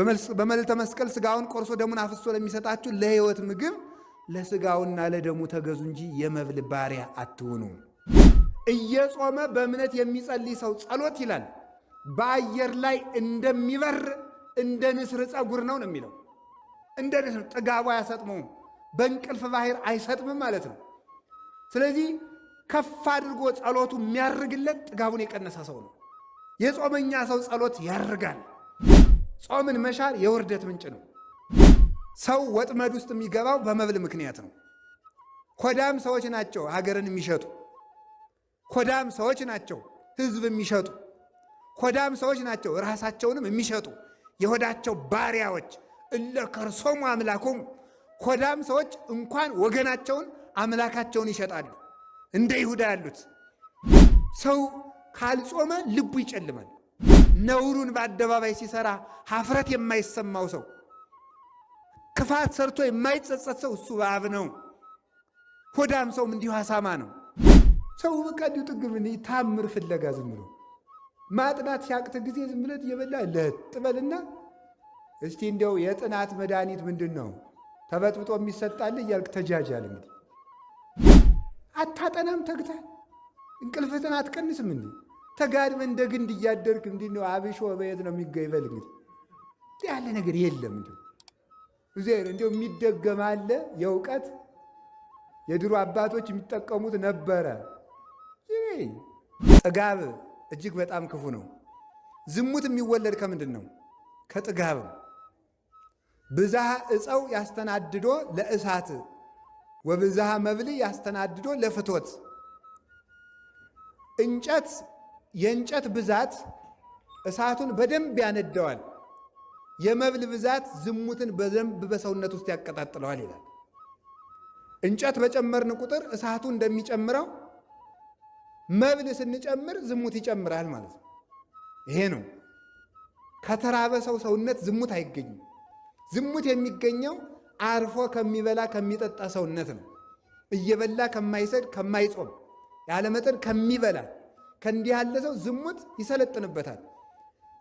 በመልዕልተ መስቀል ሥጋውን ቆርሶ ደሙን አፍሶ ለሚሰጣችሁ ለሕይወት ምግብ ለሥጋውና ለደሙ ተገዙ እንጂ የመብል ባሪያ አትሁኑ። እየጾመ በእምነት የሚጸልይ ሰው ጸሎት ይላል በአየር ላይ እንደሚበር እንደ ንስር ፀጉር ነው የሚለው። እንደ ንስር ጥጋቡ አያሰጥመውም፣ በእንቅልፍ ባህር አይሰጥምም ማለት ነው። ስለዚህ ከፍ አድርጎ ጸሎቱ የሚያርግለት ጥጋቡን የቀነሰ ሰው ነው። የጾመኛ ሰው ጸሎት ያርጋል። ጾምን መሻር የውርደት ምንጭ ነው። ሰው ወጥመድ ውስጥ የሚገባው በመብል ምክንያት ነው። ኮዳም ሰዎች ናቸው ሀገርን የሚሸጡ። ኮዳም ሰዎች ናቸው ሕዝብ የሚሸጡ። ኮዳም ሰዎች ናቸው ራሳቸውንም የሚሸጡ የሆዳቸው ባሪያዎች። እለ ከርሶሙ አምላኮሙ። ኮዳም ሰዎች እንኳን ወገናቸውን አምላካቸውን ይሸጣሉ። እንደ ይሁዳ ያሉት። ሰው ካልጾመ ልቡ ይጨልማል። ነውሩን በአደባባይ ሲሰራ ሀፍረት የማይሰማው ሰው፣ ክፋት ሰርቶ የማይጸጸት ሰው እሱ በአብ ነው። ሆዳም ሰውም እንዲሁ አሳማ ነው። ሰው በቀዲው ጥግብ ታምር ፍለጋ ዝም ብሎ ማጥናት ሲያቅት ጊዜ ዝም ብለት እየበላ ለጥበልና እስቲ እንዲያው የጥናት መድኃኒት ምንድን ነው ተበጥብጦ የሚሰጣል እያልክ ተጃጃል። እንግዲህ አታጠናም ተግታ እንቅልፍህን አትቀንስም። እንዲ ተጋድመህ እንደ ግንድ እያደርክ እንዲህ ነው አብሾ በየት ነው የሚገይበል? እንግዲህ ያለ ነገር የለም። እንዲሁ የሚደገም አለ የእውቀት የድሮ አባቶች የሚጠቀሙት ነበረ። ጥጋብ እጅግ በጣም ክፉ ነው። ዝሙት የሚወለድ ከምንድን ነው? ከጥጋብ። ብዝሃ ዕፀው ያስተናድዶ ለእሳት ወብዝሃ መብል ያስተናድዶ ለፍቶት። የእንጨት ብዛት እሳቱን በደንብ ያነደዋል። የመብል ብዛት ዝሙትን በደንብ በሰውነት ውስጥ ያቀጣጥለዋል ይላል። እንጨት በጨመርን ቁጥር እሳቱ እንደሚጨምረው መብል ስንጨምር ዝሙት ይጨምራል ማለት ነው። ይሄ ነው። ከተራበ ሰው ሰውነት ዝሙት አይገኝም። ዝሙት የሚገኘው አርፎ ከሚበላ ከሚጠጣ ሰውነት ነው። እየበላ ከማይሰድ ከማይጾም ያለመጠን ከሚበላ ከእንዲህ ያለ ሰው ዝሙት ይሰለጥንበታል።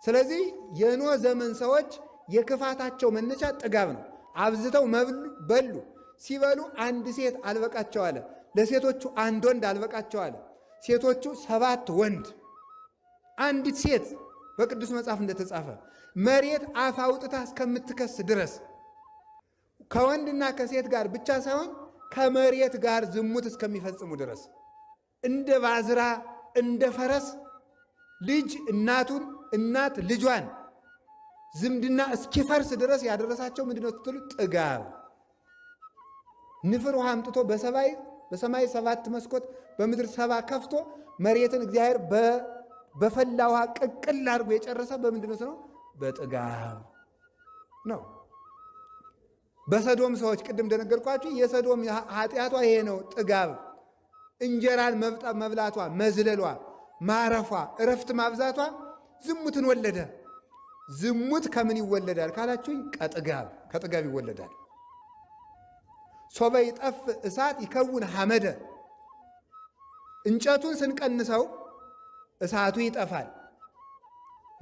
ስለዚህ የኖህ ዘመን ሰዎች የክፋታቸው መነሻ ጥጋብ ነው። አብዝተው በሉ። ሲበሉ አንድ ሴት አልበቃቸው አለ። ለሴቶቹ አንድ ወንድ አልበቃቸው አለ። ሴቶቹ 7 ወንድ፣ አንዲት ሴት በቅዱስ መጽሐፍ እንደተጻፈ መሬት አፍ አውጥታ እስከምትከስ ድረስ ከወንድና ከሴት ጋር ብቻ ሳይሆን ከመሬት ጋር ዝሙት እስከሚፈጽሙ ድረስ እንደ ባዝራ እንደ ፈረስ ልጅ እናቱን እናት ልጇን ዝምድና እስኪፈርስ ድረስ ያደረሳቸው ምንድነው ስትሉ ጥጋብ። ንፍር ውሃ አምጥቶ በሰማይ 7 መስኮት በምድር 7 ከፍቶ መሬትን እግዚአብሔር በፈላ ውሃ ቅቅል አድርጎ የጨረሰ በምንድነው ነው? በጥጋብ ነው። በሰዶም ሰዎች ቅድም እንደነገርኳችሁ የሰዶም ኃጢአቷ ይሄ ነው፣ ጥጋብ። እንጀራን መብላቷ፣ መዝለሏ፣ ማረፏ፣ እረፍት ማብዛቷ ዝሙትን ወለደ። ዝሙት ከምን ይወለዳል ካላችሁኝ፣ ከጥጋብ ይወለዳል። ሶበ ይጠፍ እሳት ይከውን ሐመደ። እንጨቱን ስንቀንሰው እሳቱ ይጠፋል፣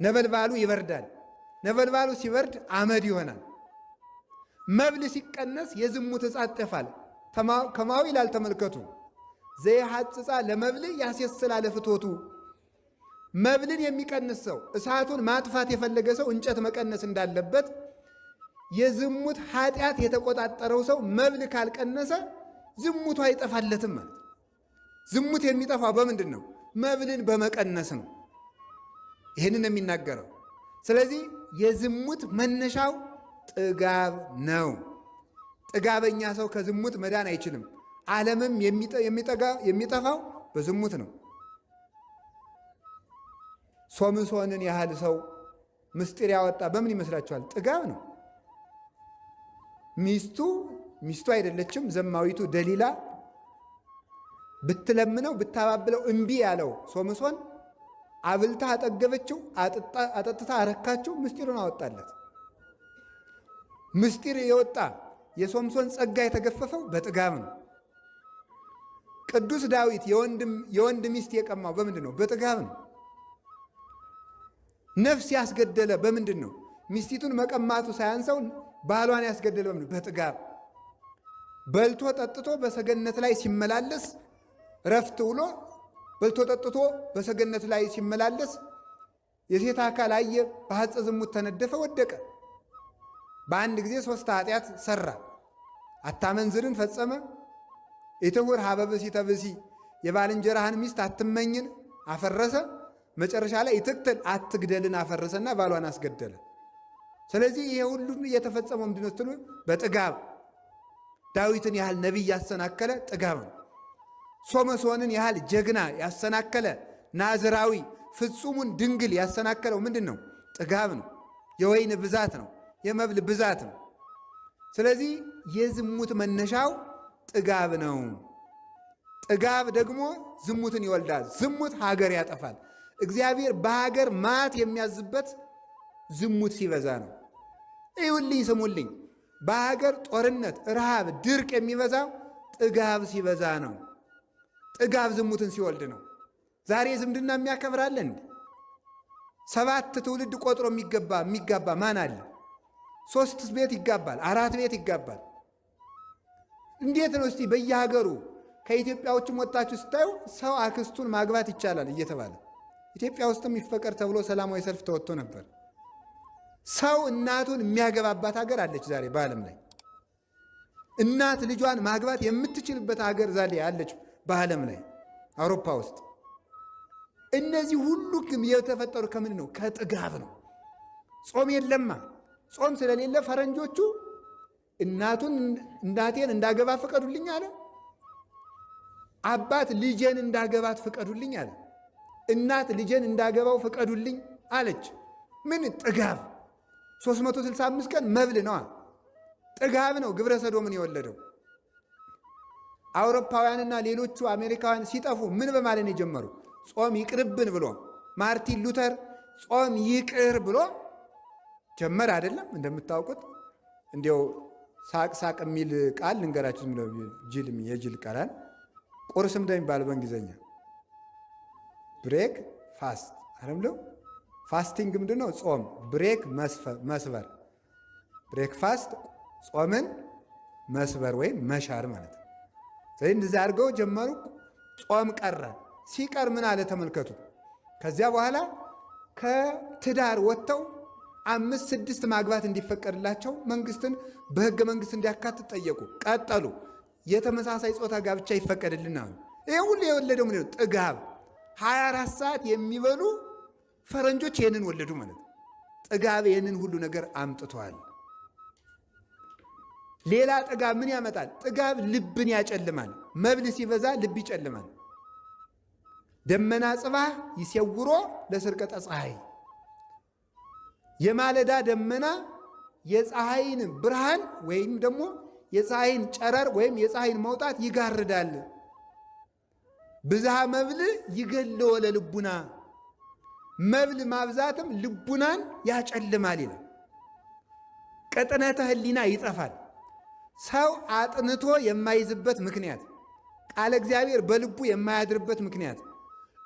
ነበልባሉ ይበርዳል። ነበልባሉ ሲበርድ አመድ ይሆናል። መብል ሲቀነስ የዝሙት እሳት ይጠፋል። ከማዊ ይላል ተመልከቱ። ዘይሐጽጻ ለመብል ያስየስላ ለፍቶቱ። መብልን የሚቀንስ ሰው እሳቱን ማጥፋት የፈለገ ሰው እንጨት መቀነስ እንዳለበት የዝሙት ኃጢአት የተቆጣጠረው ሰው መብል ካልቀነሰ ዝሙቱ አይጠፋለትም ማለት። ዝሙት የሚጠፋው በምንድን ነው? መብልን በመቀነስ ነው። ይህንን የሚናገረው። ስለዚህ የዝሙት መነሻው ጥጋብ ነው። ጥጋበኛ ሰው ከዝሙት መዳን አይችልም። ዓለምም የሚጠፋው በዝሙት ነው። ሶምሶንን ያህል ሰው ምስጢር ያወጣ በምን ይመስላችኋል? ጥጋብ ነው። ሚስቱ አይደለችም ዘማዊቱ ደሊላ ብትለምነው ብታባብለው እምቢ ያለው ሶምሶን አብልታ አጠገበችው፣ አጠጥታ አረካችው፣ ምስጢሩን አወጣለት። ምስጢር የወጣ የሶምሶን ጸጋ የተገፈፈው በጥጋብ ነው። ቅዱስ ዳዊት የወንድ ሚስት የቀማው በምንድን ነው? በጥጋብ ነው። ነፍስ ያስገደለ በምንድን ነው? ሚስቲቱን መቀማቱ ሳያንሰው ባሏን ያስገደለው በጥጋብ በልቶ ጠጥቶ በሰገነት ላይ ሲመላለስ ረፍት ውሎ በልቶ ጠጥቶ በሰገነት ላይ ሲመላለስ የሴት አካል አየ፣ በሐፀ ዝሙት ተነደፈ፣ ወደቀ። በአንድ ጊዜ 3 ኃጢአት ሰራ። አታመንዝርን ፈጸመ፣ ኢትሁር ሀበ ብእሲተ ብእሲ የባልንጀራህን ሚስት አትመኝን አፈረሰ። መጨረሻ ላይ ኢትቅትል አትግደልን አፈረሰና ባሏን አስገደለ። ስለዚህ ይሄ ሁሉም እየተፈጸመው ምንድነው ስትሉ በጥጋብ ዳዊትን ያህል ነቢይ ያሰናከለ ጥጋብ ነው። ሶምሶንን ያህል ጀግና ያሰናከለ ናዝራዊ ፍጹሙን ድንግል ያሰናከለው ምንድን ነው? ጥጋብ ነው። የወይን ብዛት ነው። የመብል ብዛት ነው። ስለዚህ የዝሙት መነሻው ጥጋብ ነው። ጥጋብ ደግሞ ዝሙትን ይወልዳል። ዝሙት ሀገር ያጠፋል። እግዚአብሔር በሀገር ማት የሚያዝበት ዝሙት ሲበዛ ነው። ይሁልኝ ስሙልኝ፣ በሀገር ጦርነት፣ ረሃብ፣ ድርቅ የሚበዛው ጥጋብ ሲበዛ ነው። ጥጋብ ዝሙትን ሲወልድ ነው። ዛሬ ዝምድና የሚያከብራለን 7 ትውልድ ቆጥሮ የሚጋባ ማን አለ? 3 ቤት ይጋባል፣ 4 ቤት ይጋባል። እንዴት ነው እስቲ በየሀገሩ ከኢትዮጵያ ውጭም ወጣችሁ ስታዩ ሰው አክስቱን ማግባት ይቻላል እየተባለ ኢትዮጵያ ውስጥም ይፈቀድ ተብሎ ሰላማዊ ሰልፍ ተወጥቶ ነበር። ሰው እናቱን የሚያገባባት ሀገር አለች ዛሬ በዓለም ላይ። እናት ልጇን ማግባት የምትችልበት ሀገር ዛሬ አለች በዓለም ላይ አውሮፓ ውስጥ። እነዚህ ሁሉ ግን የተፈጠሩ ከምን ነው? ከጥጋብ ነው። ጾም የለማ። ጾም ስለሌለ ፈረንጆቹ እናቴን እንዳገባ ፍቀዱልኝ አለ። አባት ልጄን እንዳገባት ፍቀዱልኝ አለ። እናት ልጄን እንዳገባው ፍቀዱልኝ አለች። ምን ጥጋብ! 365 ቀን መብል ነዋ። ጥጋብ ነው ግብረ ሰዶምን የወለደው። አውሮፓውያንና ሌሎቹ አሜሪካውያን ሲጠፉ ምን በማለት ነው የጀመሩ? ጾም ይቅርብን ብሎ ማርቲን ሉተር ጾም ይቅር ብሎ ጀመር አይደለም? እንደምታውቁት እንዲያው ሳቅ ሳቅ የሚል ቃል ልንገራችሁ። ዝም ብለው የጅል ቃላል ቁርስም እንደሚባል በእንግሊዝኛ ብሬክ ፋስት አይደለም። ፋስቲንግ ምንድን ነው? ጾም። ብሬክ መስበር፣ ብሬክ ፋስት ጾምን መስበር ወይም መሻር ማለት ነው። ስለዚህ እንደዚህ አድርገው ጀመሩ። ጾም ቀረ። ሲቀር ምን አለ ተመልከቱ። ከዚያ በኋላ ከትዳር ወጥተው 5 6 ማግባት እንዲፈቀድላቸው መንግስትን በህገ መንግስት እንዲያካትት ጠየቁ። ቀጠሉ። የተመሳሳይ ጾታ ጋብቻ ይፈቀድልናል። ይህ ሁሉ የወለደው ምንድን ነው? ጥጋብ። 24 ሰዓት የሚበሉ ፈረንጆች ይህንን ወለዱ ማለት ነው። ጥጋብ ይህንን ሁሉ ነገር አምጥቷል። ሌላ ጥጋብ ምን ያመጣል? ጥጋብ ልብን ያጨልማል። መብል ሲበዛ ልብ ይጨልማል። ደመና ጽባህ ይሴውሮ ለስርቀተ ፀሐይ። የማለዳ ደመና የፀሐይን ብርሃን ወይም ደግሞ የፀሐይን ጨረር ወይም የፀሐይን መውጣት ይጋርዳል። ብዝሃ መብል ይገለወ ለልቡና። መብል ማብዛትም ልቡናን ያጨልማል ይላል። ቅጥነተ ህሊና ይጠፋል። ሰው አጥንቶ የማይዝበት ምክንያት፣ ቃለ እግዚአብሔር በልቡ የማያድርበት ምክንያት፣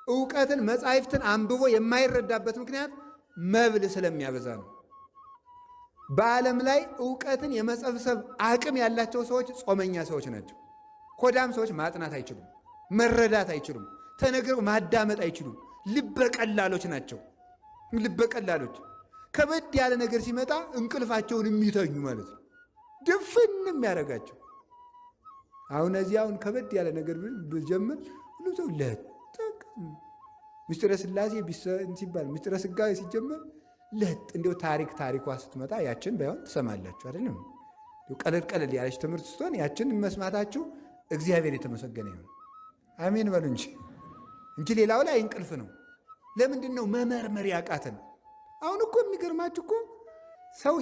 ዕውቀትን መጻሕፍትን አንብቦ የማይረዳበት ምክንያት መብል ስለሚያበዛ ነው። በዓለም ላይ ዕውቀትን የመሰብሰብ አቅም ያላቸው ሰዎች ጾመኛ ሰዎች ናቸው። ሆዳም ሰዎች ማጥናት አይችሉም፣ መረዳት አይችሉም፣ ተነግረው ማዳመጥ አይችሉም። ልበ ቀላሎች ናቸው። ልበ ቀላሎች ከበድ ያለ ነገር ሲመጣ እንቅልፋቸውን የሚተኙ ማለት ነው። ድፍንም ያደረጋቸው። አሁን እዚያውን ከበድ ያለ ነገር ብጀምር ሁሉም ሰው ለጠቅ ምስጢረ ሥላሴ ሲባል ምስጢረ ሥጋዌ ሲጀመር ለጥ እንዲው ታሪኳ ስትመጣ ያችን ባይሆን ትሰማላችሁ አይደለም? ቀለል ቀለል ያለች ትምህርት ስትሆን ያችን መስማታችሁ እግዚአብሔር የተመሰገነ ይሁን። አሜን በሉ እንጂ ሌላው ላይ እንቅልፍ ነው። ለምንድን ነው መመርመር ያቃተን? አሁን እኮ የሚገርማችሁ እኮ ሰው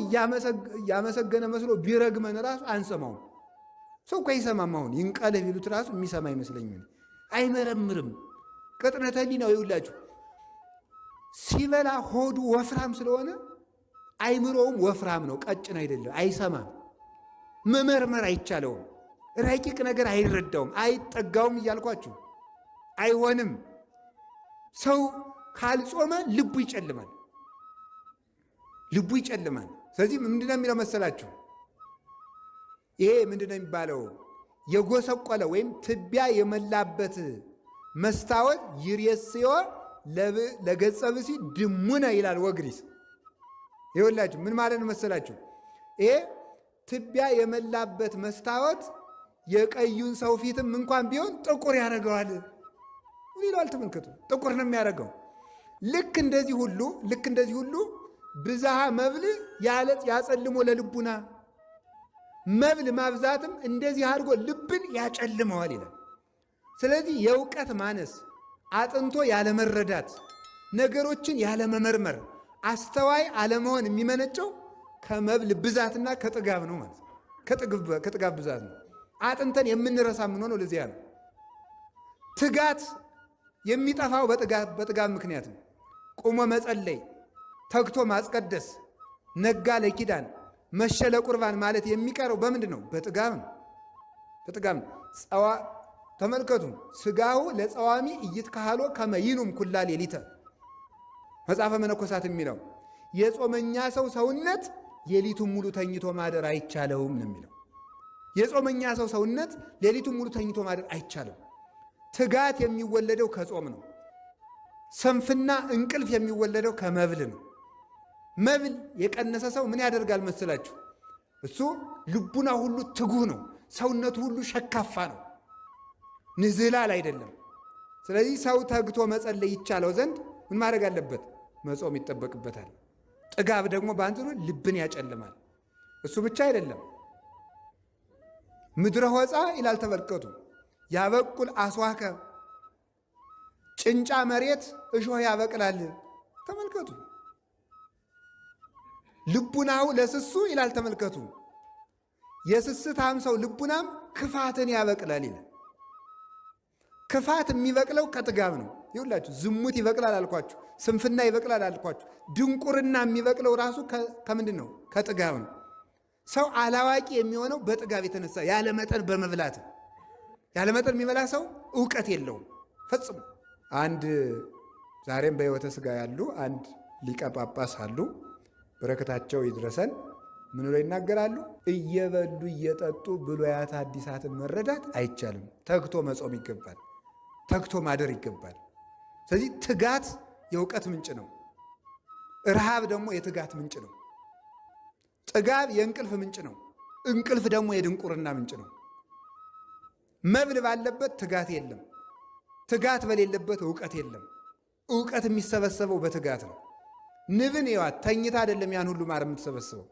እያመሰገነ መስሎ ቢረግመን ራሱ አንሰማውም። ሰው እኮ አይሰማም። አሁን ይንቀልህ ቢሉት ራሱ የሚሰማ አይመስለኝም። አይመረምርም። ቅጥነተ ህሊናው ይውላችሁ ሲበላ ሆዱ ወፍራም ስለሆነ አይምሮውም ወፍራም ነው፣ ቀጭን አይደለም። አይሰማም። መመርመር አይቻለውም። ረቂቅ ነገር አይረዳውም፣ አይጠጋውም እያልኳችሁ አይሆንም። ሰው ካልጾመ ልቡ ይጨልማል። ልቡ ይጨልማል። ስለዚህ ምንድነው የሚለው መሰላችሁ? ይሄ ምንድነው የሚባለው? የጎሰቆለ ወይም ትቢያ የመላበት መስታወት ይሬስዮ ለገጸ ብሲ ድሙነ ይላል ወግሪስ። ይኸውላችሁ ምን ማለት ነው መሰላችሁ? ይሄ ትቢያ የመላበት መስታወት የቀዩን ሰው ፊትም እንኳን ቢሆን ጥቁር ያደርገዋል ይላል። ተመልከቱ፣ ጥቁር ነው የሚያደርገው። ልክ እንደዚህ ሁሉ ብዝሃ መብል ያጸልሞ ለልቡና፣ መብል ማብዛትም እንደዚህ አድርጎ ልብን ያጨልመዋል ይላል። ስለዚህ የእውቀት ማነስ፣ አጥንቶ ያለመረዳት፣ ነገሮችን ያለመመርመር፣ አስተዋይ አለመሆን የሚመነጨው ከመብል ብዛትና ከጥጋብ ነው ማለት ነው። ከጥጋብ ብዛት ነው። አጥንተን የምንረሳ የምንሆነው ለዚያ ነው። ትጋት የሚጠፋው በጥጋብ ምክንያት ነው። ቁሞ መጸለይ፣ ተግቶ ማስቀደስ፣ ነጋ ለኪዳን መሸ ለቁርባን ማለት የሚቀረው በምንድን ነው? በጥጋብ ነው። ተመልከቱ፣ ስጋሁ ለጸዋሚ ኢይትካህሎ ከመ ይኑም ኩላ ሌሊተ መጽሐፈ መነኮሳት የሚለው የጾመኛ ሰው ሰውነት ሌሊቱን ሙሉ ተኝቶ ማደር አይቻለውም ነው የሚለው። የጾመኛ ሰው ሰውነት ሌሊቱን ሙሉ ተኝቶ ማደር አይቻለው። ትጋት የሚወለደው ከጾም ነው። ሰንፍና እንቅልፍ የሚወለደው ከመብል ነው። መብል የቀነሰ ሰው ምን ያደርጋል መስላችሁ? እሱ ልቡና ሁሉ ትጉህ ነው። ሰውነቱ ሁሉ ሸካፋ ነው። ንዝላል አይደለም። ስለዚህ ሰው ተግቶ መጸለይ ይቻለው ዘንድ ምን ማድረግ አለበት? መጾም ይጠበቅበታል። ጥጋብ ደግሞ በአንጽኑ ልብን ያጨልማል። እሱ ብቻ አይደለም። ምድረ ሆፃ ይላል ተመልከቱ። ያበቁል አስዋከ፣ ጭንጫ መሬት እሾህ ያበቅላል። ተመልከቱ። ልቡናው ለስሱ ይላል ተመልከቱ። የስስታም ሰው ልቡናም ክፋትን ያበቅላል ይላል። ክፋት የሚበቅለው ከጥጋብ ነው። ይሁላችሁ ዝሙት ይበቅላል አልኳችሁ፣ ስንፍና ይበቅላል አልኳችሁ። ድንቁርና የሚበቅለው ራሱ ከምንድን ነው? ከጥጋብ ነው። ሰው አላዋቂ የሚሆነው በጥጋብ የተነሳ ያለመጠን በመብላት። ያለመጠን የሚበላ ሰው እውቀት የለውም ፈጽሞ። አንድ ዛሬም በሕይወተ ሥጋ ያሉ አንድ ሊቀ ጳጳስ አሉ፣ በረከታቸው ይድረሰን። ምን ብለው ይናገራሉ? እየበሉ እየጠጡ ብሉያት ሐዲሳትን መረዳት አይቻልም። ተግቶ መጾም ይገባል። ተግቶ ማደር ይገባል። ስለዚህ ትጋት የእውቀት ምንጭ ነው። ረሃብ ደግሞ የትጋት ምንጭ ነው። ጥጋብ የእንቅልፍ ምንጭ ነው። እንቅልፍ ደግሞ የድንቁርና ምንጭ ነው። መብል ባለበት ትጋት የለም። ትጋት በሌለበት እውቀት የለም። እውቀት የሚሰበሰበው በትጋት ነው። ንብን ይዋት ተኝታ አይደለም ያን ሁሉ ማር የምትሰበስበው፣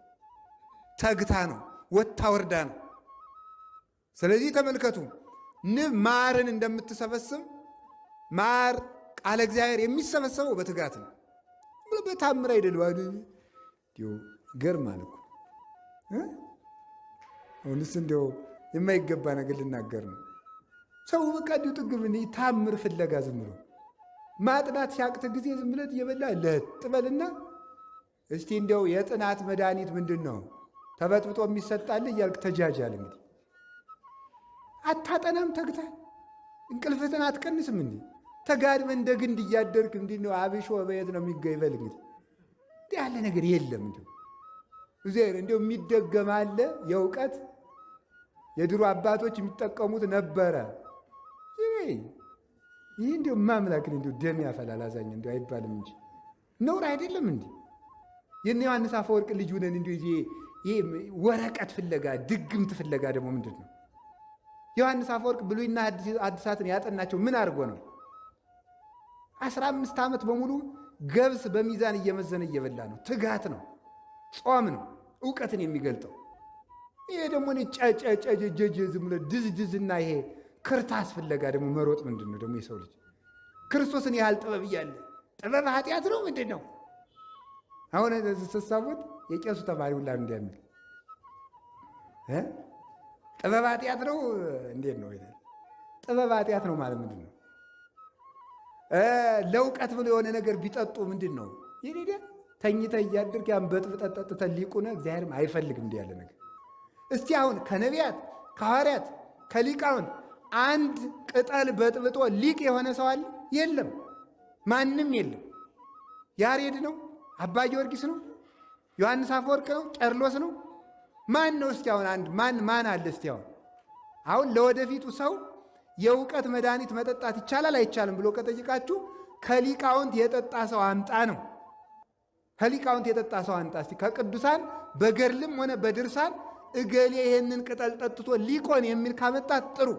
ተግታ ነው፣ ወታ ወርዳ ነው። ስለዚህ ተመልከቱ፣ ንብ ማርን እንደምትሰበስብ ማር ቃለ እግዚአብሔር የሚሰበሰበው በትጋት ነው። በታምር አይደለም። ገርማል እኮ አሁንስ እንዲያው የማይገባ ነገር ልናገር ነው። ሰው በቃ እንዲሁ ጥግብ ታምር ፍለጋ ዝም ብሎ ማጥናት ሲያቅት ጊዜ ዝም ብለት እየበላ ለጥበልና እስቲ እንዲያው የጥናት መድኃኒት ምንድን ነው ተበጥብጦ የሚሰጣል እያልክ ተጃጃል። እንግዲህ አታጠናም ተግታ እንቅልፍትን አትቀንስም። እንዲህ ተጋድመ እንደ ግንድ እያደርክ እንዲህ ነው አብሾ በየት ነው የሚገይበል? እንግዲህ እንዲህ ያለ ነገር የለም። እንዲሁ እግዚአብሔር እንዲሁ የሚደገም አለ። የእውቀት የድሮ አባቶች የሚጠቀሙት ነበረ። ይህ እንዲሁ ማምላክን እንዲሁ ደም ያፈላል አዛኝ እንዲሁ አይባልም እንጂ ነውር አይደለም። እንዲህ የእነ ዮሐንስ አፈወርቅ ልጅ ሁነን እንዲሁ ይሄ ወረቀት ፍለጋ ድግምት ፍለጋ ደግሞ ምንድን ነው? ዮሐንስ አፈወርቅ ብሉይና አዲሳትን ያጠናቸው ምን አድርጎ ነው? 15 ዓመት በሙሉ ገብስ በሚዛን እየመዘነ እየበላ ነው። ትጋት ነው፣ ጾም ነው እውቀትን የሚገልጠው። ይሄ ደግሞ ጨጨጨጀጀ ዝም ብሎ ድዝድዝና ይሄ ክርታስ ፍለጋ ደግሞ መሮጥ ምንድን ነው ደግሞ? የሰው ልጅ ክርስቶስን ያህል ጥበብ እያለ ጥበብ ኃጢአት ነው ምንድን ነው? አሁን ስትሳቡት የቄሱ ተማሪ ሁላ እንዲያሚል ጥበብ ኃጢአት ነው እንዴት ነው ይላል። ጥበብ ኃጢአት ነው ማለት ምንድን ነው? ለእውቀት ብሎ የሆነ ነገር ቢጠጡ ምንድን ነው? ይሄ ተኝተ እያድርግ ያን በጥብጠት ጠጥተህ ሊቁነ እግዚአብሔርም አይፈልግም እንዲህ ያለ ነገር። እስቲ አሁን ከነቢያት ከሐዋርያት ከሊቃውንት አንድ ቅጠል በጥብጦ ሊቅ የሆነ ሰው አለ? የለም፣ ማንም የለም። ያሬድ ነው? አባ ጊዮርጊስ ነው? ዮሐንስ አፈወርቅ ነው? ቄርሎስ ነው? ማን ነው? እስቲ አሁን አንድ ማን አለ? እስቲ አሁን ለወደፊቱ ሰው የእውቀት መድኃኒት መጠጣት ይቻላል አይቻልም ብሎ ከጠይቃችሁ ከሊቃውንት የጠጣ ሰው አምጣ ነው። ከሊቃውንት የጠጣ ሰው አምጣ። እስቲ ከቅዱሳን በገድልም ሆነ በድርሳን እገሌ ይሄንን ቅጠል ጠጥቶ ሊቆን የሚል ካመጣት ጥሩ።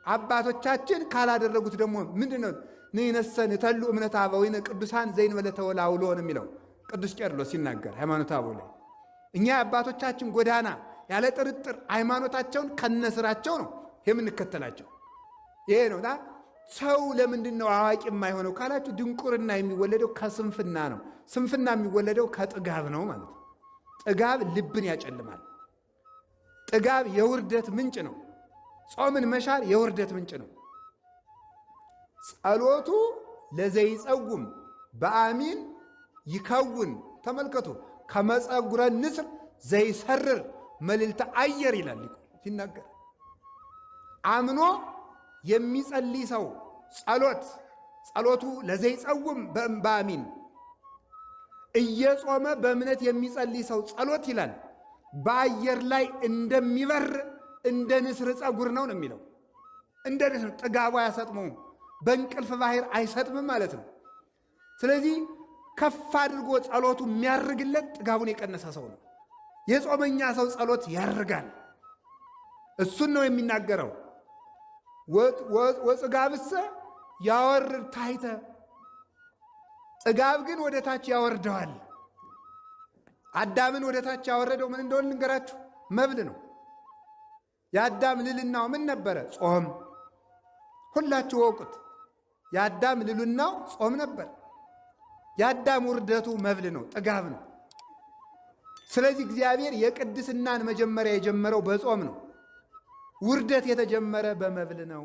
አባቶቻችን ካላደረጉት ደግሞ ምንድነው? ንነሰን ተሉ እምነት አበዊነ ቅዱሳን ዘይንበለ ተወላውሎ ነው የሚለው ቅዱስ ቄርሎስ ሲናገር ሃይማኖተ አበው ላይ። እኛ አባቶቻችን ጎዳና ያለ ጥርጥር ሃይማኖታቸውን ከነስራቸው ነው የምንከተላቸው። ይሄ ነውና ሰው ለምንድን ነው አዋቂ የማይሆነው ካላችሁ፣ ድንቁርና የሚወለደው ከስንፍና ነው። ስንፍና የሚወለደው ከጥጋብ ነው ማለት ነው። ጥጋብ ልብን ያጨልማል። ጥጋብ የውርደት ምንጭ ነው። ጾምን መሻር የውርደት ምንጭ ነው። ጸሎቱ ለዘይጸጉም በአሚን ይከውን። ተመልከቱ፣ ከመጸጉረ ንስር ዘይሰርር መልዕልተ አየር ይላል ሲናገር። አምኖ የሚጸልይ ሰው ጸሎቱ ለዘይጸውም በአሚን እየጾመ በእምነት የሚጸልይ ሰው ጸሎት ይላል በአየር ላይ እንደሚበር እንደ ንስር ጸጉር ነው የሚለው። እንደ ንስር ጥጋቡ አያሰጥመውም፣ በእንቅልፍ ባህር አይሰጥምም ማለት ነው። ስለዚህ ከፍ አድርጎ ጸሎቱ የሚያርግለት ጥጋቡን የቀነሰ ሰው ነው። የጾመኛ ሰው ጸሎት ያርጋል። እሱን ነው የሚናገረው። ወጽጋብሰ ያወርድ ታሕተ፣ ጥጋብ ግን ወደ ታች ያወርደዋል። አዳምን ወደ ታች ያወረደው ምን እንደሆነ ልንገራችሁ፣ መብል ነው። የአዳም ልልናው ምን ነበረ? ጾም። ሁላችሁ ወቁት። የአዳም ልልናው ጾም ነበር። የአዳም ውርደቱ መብል ነው፣ ጥጋብ ነው። ስለዚህ እግዚአብሔር የቅድስናን መጀመሪያ የጀመረው በጾም ነው። ውርደት የተጀመረ በመብል ነው።